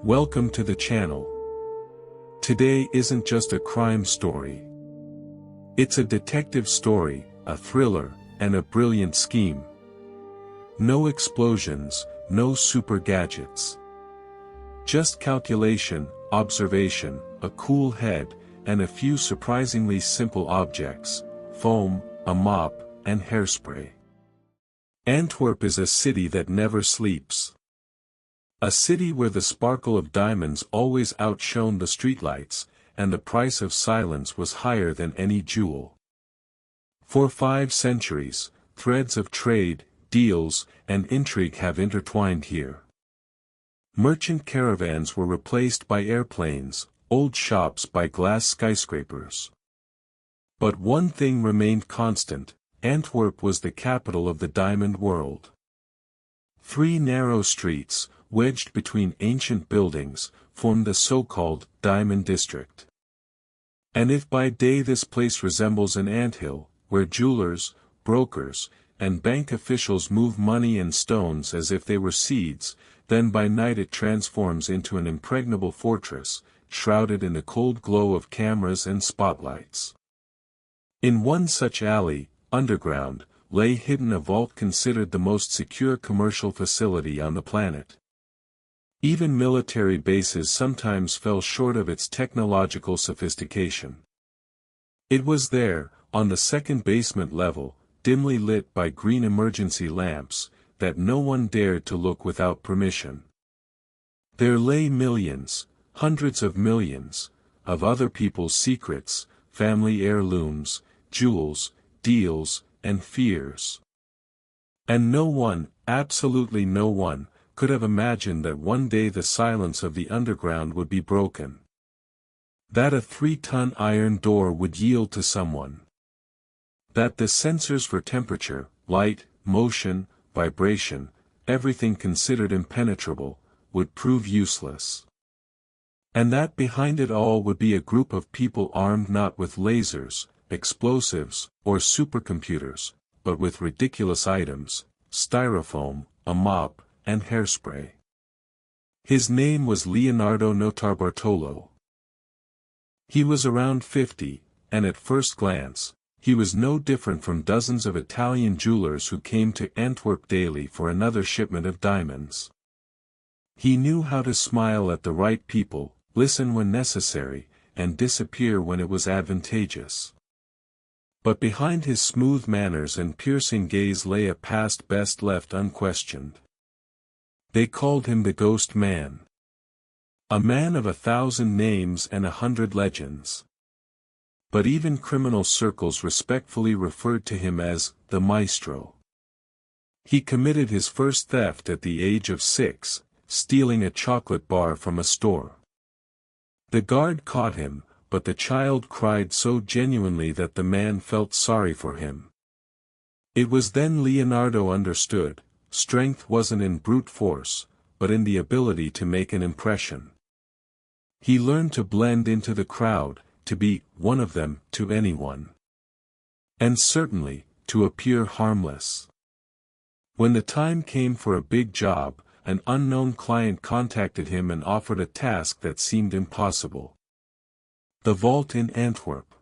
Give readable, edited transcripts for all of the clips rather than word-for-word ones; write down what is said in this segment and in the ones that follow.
Welcome to the channel. Today isn't just a crime story. It's a detective story, a thriller, and a brilliant scheme. No explosions, no super gadgets. Just calculation, observation, a cool head, and a few surprisingly simple objects: foam, a mop, and hairspray. Antwerp is a city that never sleeps. A city where the sparkle of diamonds always outshone the streetlights, and the price of silence was higher than any jewel. For 5 centuries, threads of trade, deals, and intrigue have intertwined here. Merchant caravans were replaced by airplanes, old shops by glass skyscrapers. But one thing remained constant: Antwerp was the capital of the diamond world. 3 narrow streets, wedged between ancient buildings, formed the so-called Diamond District. And if by day this place resembles an anthill, where jewelers, brokers, and bank officials move money and stones as if they were seeds, then by night it transforms into an impregnable fortress, shrouded in the cold glow of cameras and spotlights. In one such alley, underground, lay hidden a vault considered the most secure commercial facility on the planet. Even military bases sometimes fell short of its technological sophistication. It was there, on the second basement level, dimly lit by green emergency lamps, that no one dared to look without permission. There lay millions, hundreds of millions, of other people's secrets, family heirlooms, jewels, deals, and fears. And no one, absolutely no one, could have imagined that one day the silence of the underground would be broken. That a 3-ton iron door would yield to someone. That the sensors for temperature, light, motion, vibration, everything considered impenetrable, would prove useless. And that behind it all would be a group of people armed not with lasers, explosives, or supercomputers, but with ridiculous items: styrofoam, a mop, and hairspray. His name was Leonardo Notarbartolo. He was around 50, and at first glance, he was no different from dozens of Italian jewelers who came to Antwerp daily for another shipment of diamonds. He knew how to smile at the right people, listen when necessary, and disappear when it was advantageous. But behind his smooth manners and piercing gaze lay a past best left unquestioned. They called him the Ghost Man. A man of 1,000 names and 100 legends. But even criminal circles respectfully referred to him as the Maestro. He committed his first theft at the age of 6, stealing a chocolate bar from a store. The guard caught him, but the child cried so genuinely that the man felt sorry for him. It was then Leonardo understood: strength wasn't in brute force, but in the ability to make an impression. He learned to blend into the crowd, to be one of them to anyone. And certainly, to appear harmless. When the time came for a big job, an unknown client contacted him and offered a task that seemed impossible. The vault in Antwerp.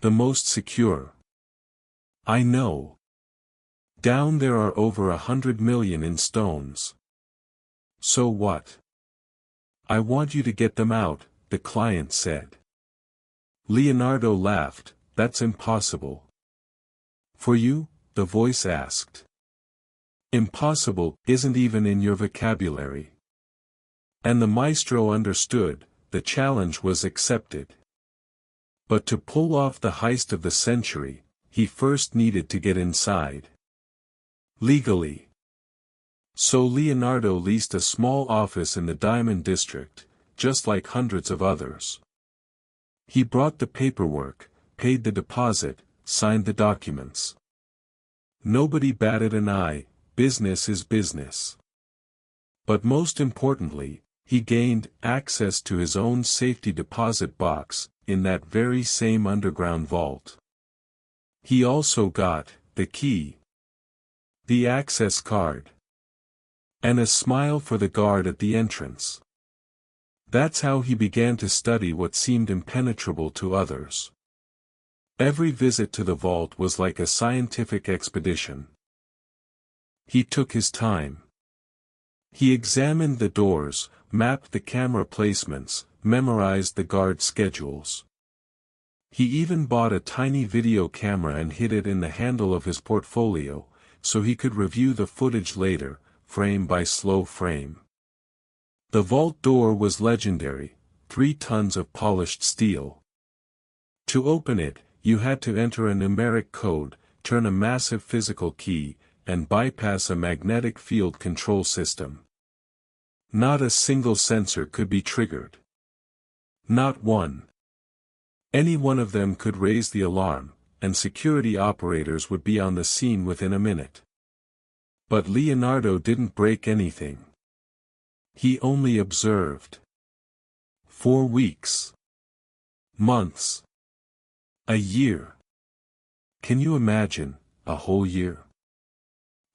The most secure. I know. Down there are over 100 million in stones. So what? I want you to get them out, the client said. Leonardo laughed. That's impossible. For you? The voice asked. Impossible isn't even in your vocabulary. And the maestro understood: the challenge was accepted. But to pull off the heist of the century, he first needed to get inside. Legally. So Leonardo leased a small office in the Diamond District, just like hundreds of others. He brought the paperwork, paid the deposit, signed the documents. Nobody batted an eye: business is business. But most importantly, he gained access to his own safety deposit box, in that very same underground vault. He also got the key, the access card, and a smile for the guard at the entrance. That's how he began to study what seemed impenetrable to others. Every visit to the vault was like a scientific expedition. He took his time. He examined the doors, mapped the camera placements, memorized the guard schedules. He even bought a tiny video camera and hid it in the handle of his portfolio, so he could review the footage later, frame by slow frame. The vault door was legendary, 3 tons of polished steel. To open it, you had to enter a numeric code, turn a massive physical key, and bypass a magnetic field control system. Not a single sensor could be triggered. Not one. Any one of them could raise the alarm, and security operators would be on the scene within a minute. But Leonardo didn't break anything. He only observed. 4 weeks. Months. A year. Can you imagine, a whole year?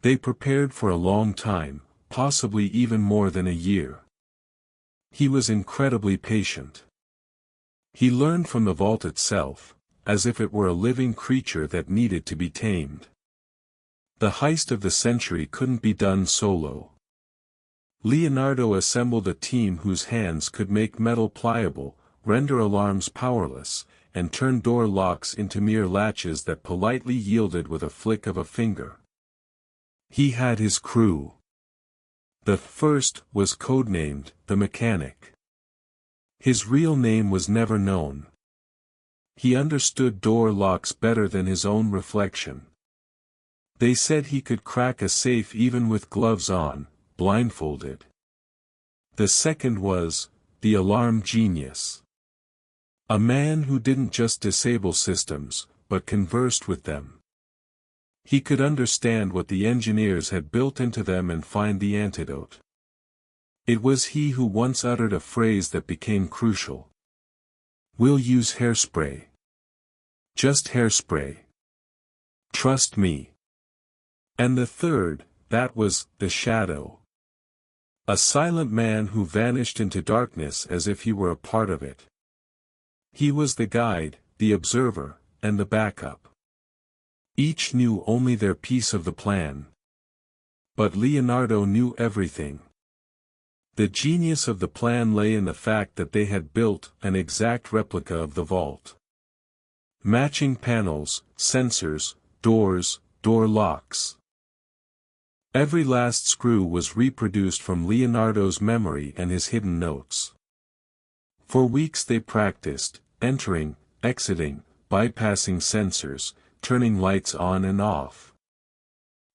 They prepared for a long time, possibly even more than a year. He was incredibly patient. He learned from the vault itself, as if it were a living creature that needed to be tamed. The heist of the century couldn't be done solo. Leonardo assembled a team whose hands could make metal pliable, render alarms powerless, and turn door locks into mere latches that politely yielded with a flick of a finger. He had his crew. The first was codenamed the Mechanic. His real name was never known. He understood door locks better than his own reflection. They said he could crack a safe even with gloves on, blindfolded. The second was the Alarm Genius. A man who didn't just disable systems, but conversed with them. He could understand what the engineers had built into them and find the antidote. It was he who once uttered a phrase that became crucial. "We'll use hairspray. Just hairspray. Trust me." And the third, that was the Shadow. A silent man who vanished into darkness as if he were a part of it. He was the guide, the observer, and the backup. Each knew only their piece of the plan. But Leonardo knew everything. The genius of the plan lay in the fact that they had built an exact replica of the vault. Matching panels, sensors, doors, door locks. Every last screw was reproduced from Leonardo's memory and his hidden notes. For weeks they practiced, entering, exiting, bypassing sensors, turning lights on and off.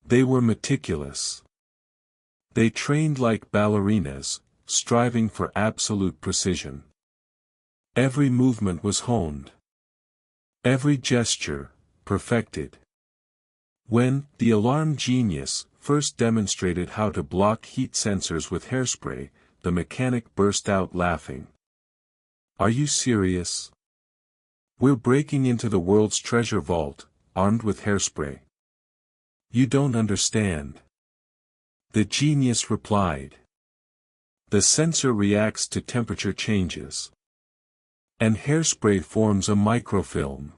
They were meticulous. They trained like ballerinas, striving for absolute precision. Every movement was honed. Every gesture, perfected. When the Alarm Genius first demonstrated how to block heat sensors with hairspray, the Mechanic burst out laughing. "Are you serious? We're breaking into the world's treasure vault, armed with hairspray. You don't understand." The genius replied. "The sensor reacts to temperature changes. And hairspray forms a microfilm.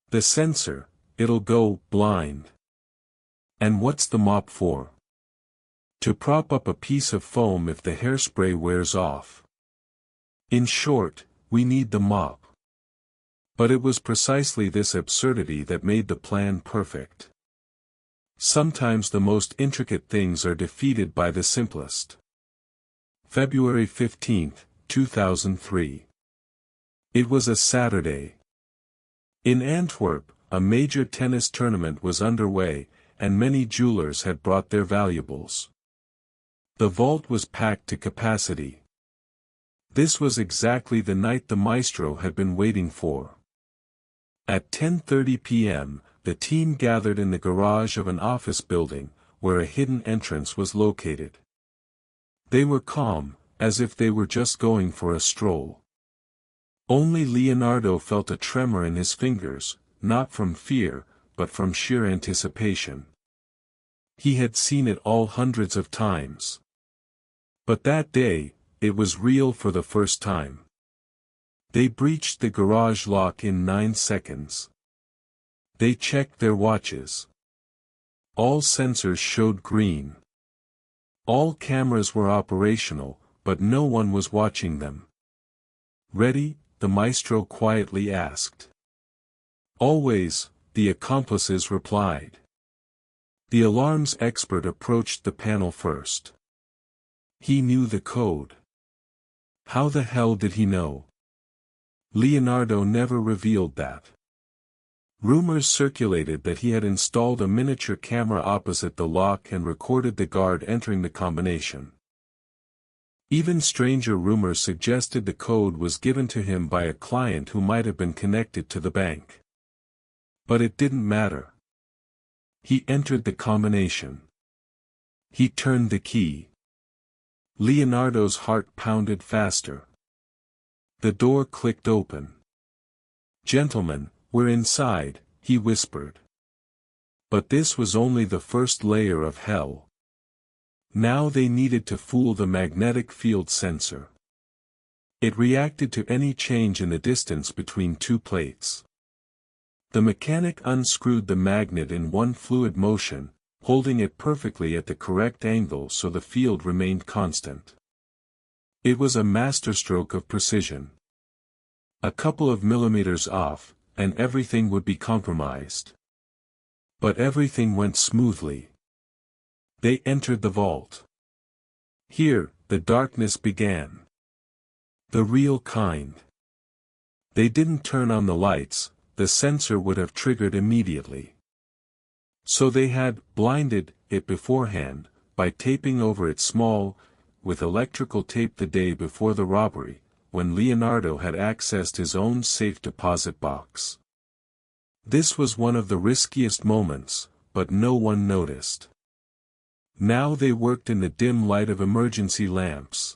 The sensor, it'll go blind. And what's the mop for? To prop up a piece of foam if the hairspray wears off. In short, we need the mop." But it was precisely this absurdity that made the plan perfect. Sometimes the most intricate things are defeated by the simplest. February 15, 2003. It was a Saturday. In Antwerp, a major tennis tournament was underway, and many jewelers had brought their valuables. The vault was packed to capacity. This was exactly the night the maestro had been waiting for. At 10:30 p.m., the team gathered in the garage of an office building, where a hidden entrance was located. They were calm, as if they were just going for a stroll. Only Leonardo felt a tremor in his fingers, not from fear, but from sheer anticipation. He had seen it all hundreds of times. But that day, it was real for the first time. They breached the garage lock in 9 seconds. They checked their watches. All sensors showed green. All cameras were operational, but no one was watching them. "Ready?" the maestro quietly asked. "Always," the accomplices replied. The alarms expert approached the panel first. He knew the code. How the hell did he know? Leonardo never revealed that. Rumors circulated that he had installed a miniature camera opposite the lock and recorded the guard entering the combination. Even stranger rumors suggested the code was given to him by a client who might have been connected to the bank. But it didn't matter. He entered the combination. He turned the key. Leonardo's heart pounded faster. The door clicked open. "Gentlemen, we're inside," he whispered. But this was only the first layer of hell. Now they needed to fool the magnetic field sensor. It reacted to any change in the distance between two plates. The mechanic unscrewed the magnet in one fluid motion, holding it perfectly at the correct angle so the field remained constant. It was a masterstroke of precision. A couple of millimeters off, and everything would be compromised. But everything went smoothly. They entered the vault. Here, the darkness began. The real kind. They didn't turn on the lights, the sensor would have triggered immediately. So they had blinded it beforehand, by taping over it with electrical tape the day before the robbery, when Leonardo had accessed his own safe deposit box. This was one of the riskiest moments, but no one noticed. Now they worked in the dim light of emergency lamps.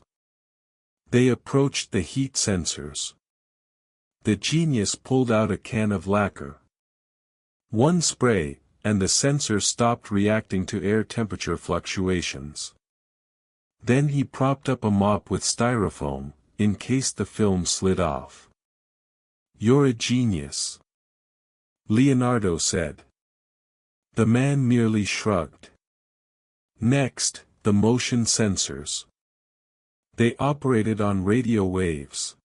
They approached the heat sensors. The genius pulled out a can of lacquer. One spray, and the sensor stopped reacting to air temperature fluctuations. Then he propped up a mop with styrofoam, in case the film slid off. "You're a genius," Leonardo said. The man merely shrugged. Next, the motion sensors. They operated on radio waves.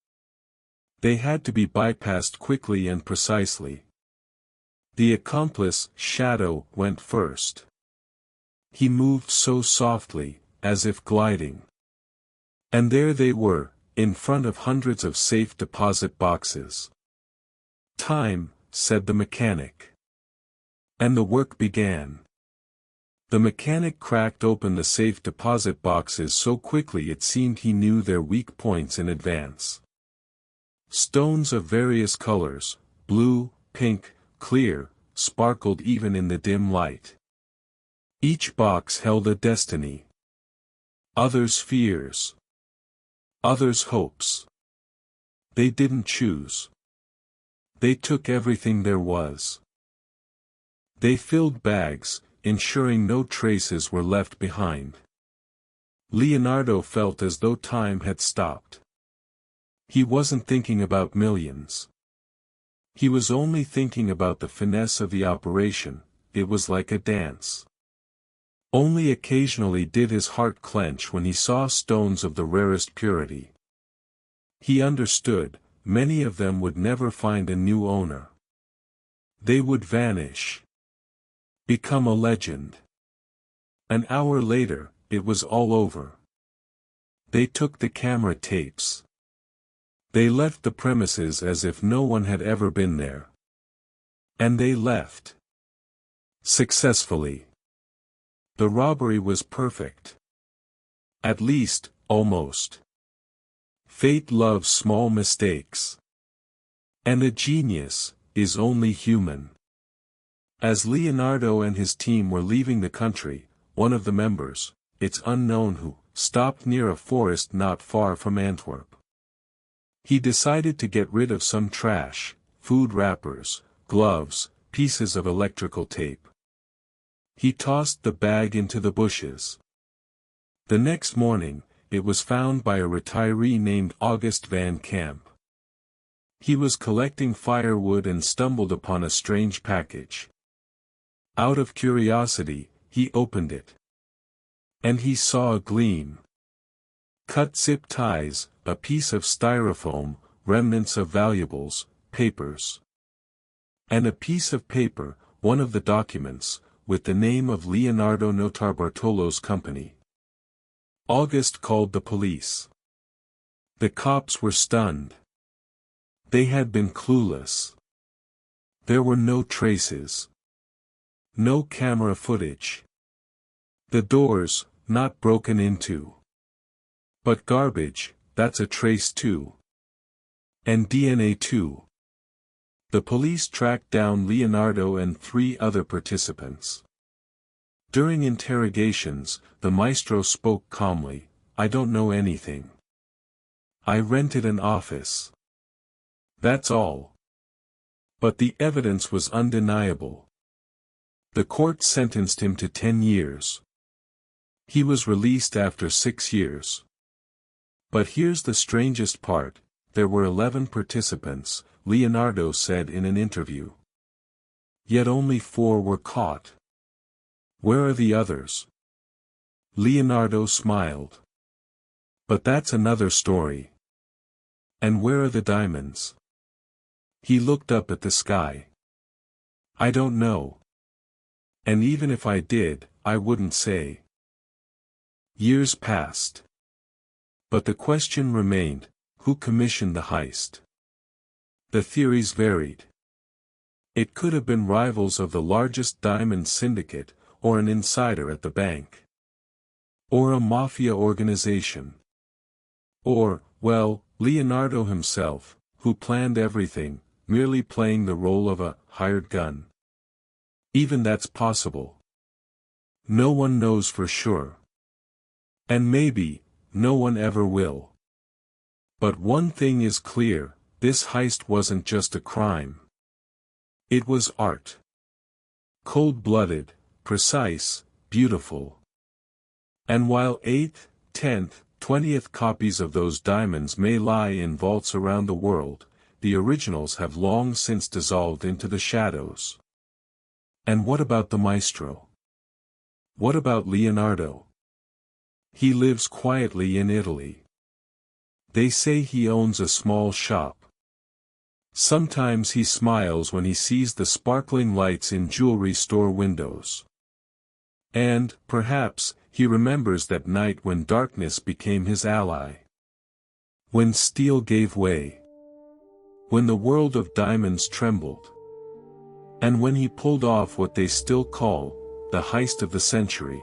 They had to be bypassed quickly and precisely. The accomplice, Shadow, went first. He moved so softly, as if gliding. And there they were, in front of hundreds of safe deposit boxes. "Time," said the mechanic. And the work began. The mechanic cracked open the safe deposit boxes so quickly it seemed he knew their weak points in advance. Stones of various colors, blue, pink, clear, sparkled even in the dim light. Each box held a destiny. Others fears. Others hopes. They didn't choose. They took everything there was. They filled bags, ensuring no traces were left behind. Leonardo felt as though time had stopped. He wasn't thinking about millions. He was only thinking about the finesse of the operation. It was like a dance. Only occasionally did his heart clench when he saw stones of the rarest purity. He understood, many of them would never find a new owner. They would vanish. Become a legend. An hour later, it was all over. They took the camera tapes. They left the premises as if no one had ever been there. And they left. Successfully. The robbery was perfect. At least, almost. Fate loves small mistakes. And a genius is only human. As Leonardo and his team were leaving the country, one of the members, it's unknown who, stopped near a forest not far from Antwerp. He decided to get rid of some trash, food wrappers, gloves, pieces of electrical tape. He tossed the bag into the bushes. The next morning, it was found by a retiree named August Van Camp. He was collecting firewood and stumbled upon a strange package. Out of curiosity, he opened it. And he saw a gleam. Cut zip ties, a piece of styrofoam, remnants of valuables, papers. And a piece of paper, one of the documents, with the name of Leonardo Notarbartolo's company. August called the police. The cops were stunned. They had been clueless. There were no traces. No camera footage. The doors, not broken into. But garbage, that's a trace too. And DNA too. The police tracked down Leonardo and 3 other participants. During interrogations, the maestro spoke calmly, "I don't know anything. I rented an office. That's all." But the evidence was undeniable. The court sentenced him to 10 years. He was released after 6 years. But here's the strangest part, there were 11 participants, Leonardo said in an interview. Yet only 4 were caught. Where are the others? Leonardo smiled. But that's another story. And where are the diamonds? He looked up at the sky. I don't know. And even if I did, I wouldn't say. Years passed. But the question remained, who commissioned the heist? The theories varied. It could have been rivals of the largest diamond syndicate, or an insider at the bank. Or a mafia organization. Or, well, Leonardo himself, who planned everything, merely playing the role of a hired gun. Even that's possible. No one knows for sure. And maybe, no one ever will. But one thing is clear, this heist wasn't just a crime. It was art. Cold-blooded, precise, beautiful. And while 8th, 10th, 20th copies of those diamonds may lie in vaults around the world, the originals have long since dissolved into the shadows. And what about the maestro? What about Leonardo? He lives quietly in Italy. They say he owns a small shop. Sometimes he smiles when he sees the sparkling lights in jewelry store windows. And, perhaps, he remembers that night when darkness became his ally. When steel gave way. When the world of diamonds trembled. And when he pulled off what they still call, the heist of the century.